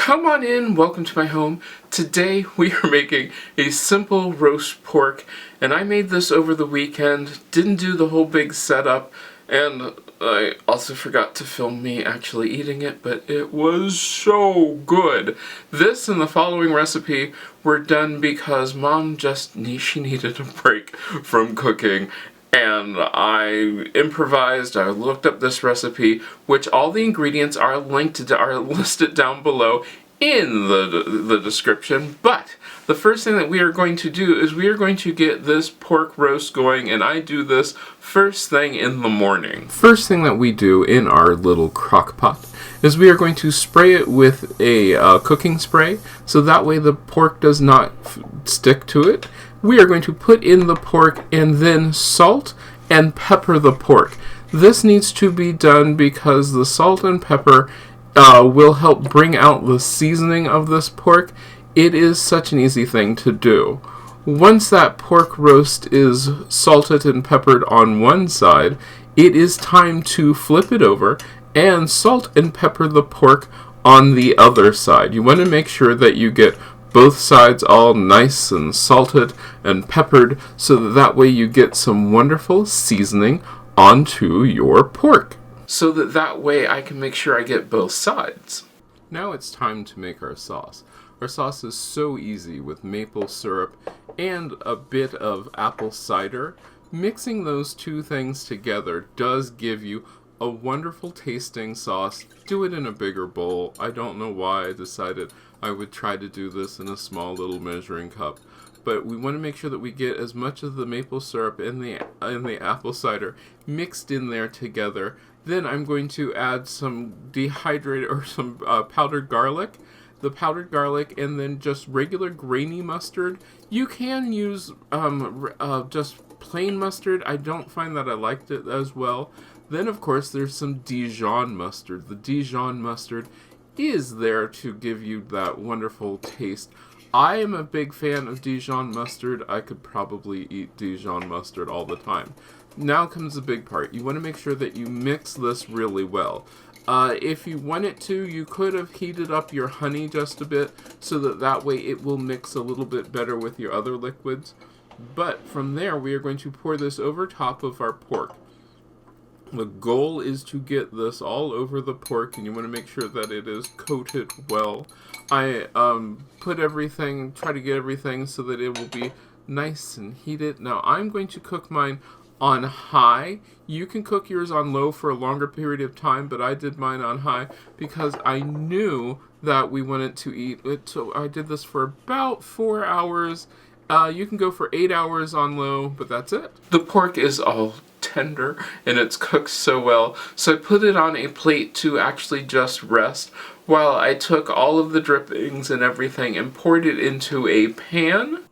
Come on in, welcome to my home. Today we are making a simple roast pork, and I made this over the weekend, didn't do the whole big setup, and I also forgot to film me actually eating it, but it was so good. This and the following recipe were done because Mom she needed a break from cooking. And I improvised, I looked up this recipe, which all the ingredients are listed down below in the description. But the first thing that we are going to do is we are going to get this pork roast going, and I do this first thing in the morning. First thing that we do in our little crock pot is we are going to spray it with a cooking spray, so that way the pork does not stick to it. We are going to put in the pork and then salt and pepper the pork. This needs to be done because the salt and pepper will help bring out the seasoning of this pork. It is such an easy thing to do. Once that pork roast is salted and peppered on one side, it is time to flip it over and salt and pepper the pork on the other side. You want to make sure that you get both sides all nice and salted and peppered so that way you get some wonderful seasoning onto your pork. So that way I can make sure I get both sides. Now it's time to make our sauce. Our sauce is so easy with maple syrup and a bit of apple cider. Mixing those two things together does give you a wonderful tasting sauce. Do it in a bigger bowl. I don't know why I decided I would try to do this in a small little measuring cup, but we want to make sure that we get as much of the maple syrup and the apple cider mixed in there together. Then I'm going to add some powdered garlic, and then just regular grainy mustard. You can use just plain mustard. I don't find that I liked it as well. Then, of course, there's some Dijon mustard. The Dijon mustard is there to give you that wonderful taste. I am a big fan of Dijon mustard. I could probably eat Dijon mustard all the time. Now comes the big part. You want to make sure that you mix this really well. If you wanted to, you could have heated up your honey just a bit so that way it will mix a little bit better with your other liquids. But from there, we are going to pour this over top of our pork. The goal is to get this all over the pork, and you want to make sure that it is coated well. I try to get everything so that it will be nice and heated. Now I'm going to cook mine on high. You can cook yours on low for a longer period of time, but I did mine on high because I knew that we wanted to eat it. So I did this for about 4 hours. You can go for 8 hours on low, but that's it. The pork is all tender and it's cooked so well, so I put it on a plate to actually just rest while I took all of the drippings and everything and poured it into a pan.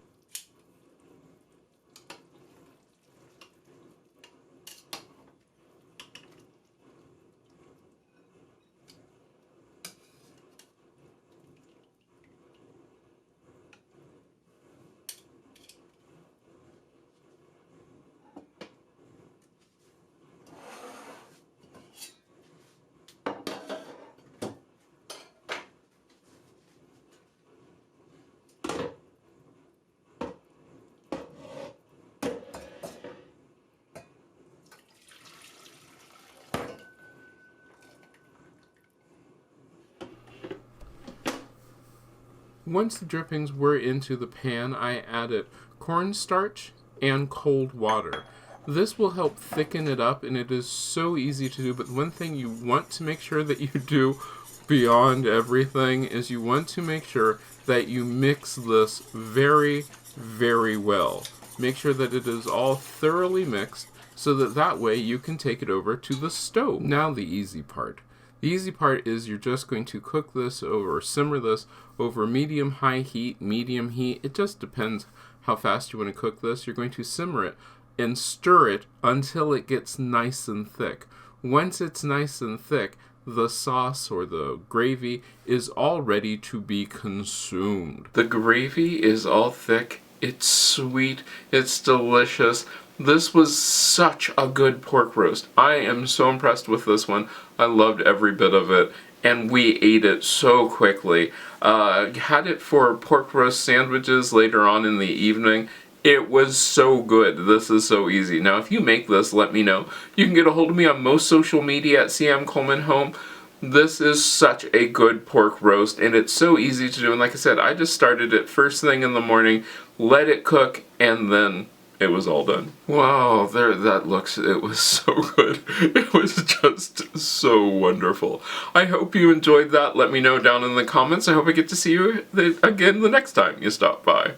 Once the drippings were into the pan, I added cornstarch and cold water. This will help thicken it up, and it is so easy to do, but one thing you want to make sure that you do beyond everything is you want to make sure that you mix this very, very well. Make sure that it is all thoroughly mixed so that way you can take it over to the stove. Now the easy part. The easy part is you're just going to cook this over, simmer this over medium-high heat, medium heat. It just depends how fast you want to cook this. You're going to simmer it and stir it until it gets nice and thick. Once it's nice and thick, the sauce or the gravy is all ready to be consumed. The gravy is all thick. It's sweet. It's delicious. This was such a good pork roast. I am so impressed with this one. I loved every bit of it. and we ate it so quickly. Had it for pork roast sandwiches later on in the evening. It was so good. This is so easy. Now, if you make this, let me know. You can get a hold of me on most social media at CM Coleman Home. This is such a good pork roast, and it's so easy to do. And like I said, I just started it first thing in the morning, let it cook, and then it was all done. Wow, there that looks, it was so good. It was just so wonderful. I hope you enjoyed that. Let me know down in the comments. I hope I get to see you again the next time you stop by.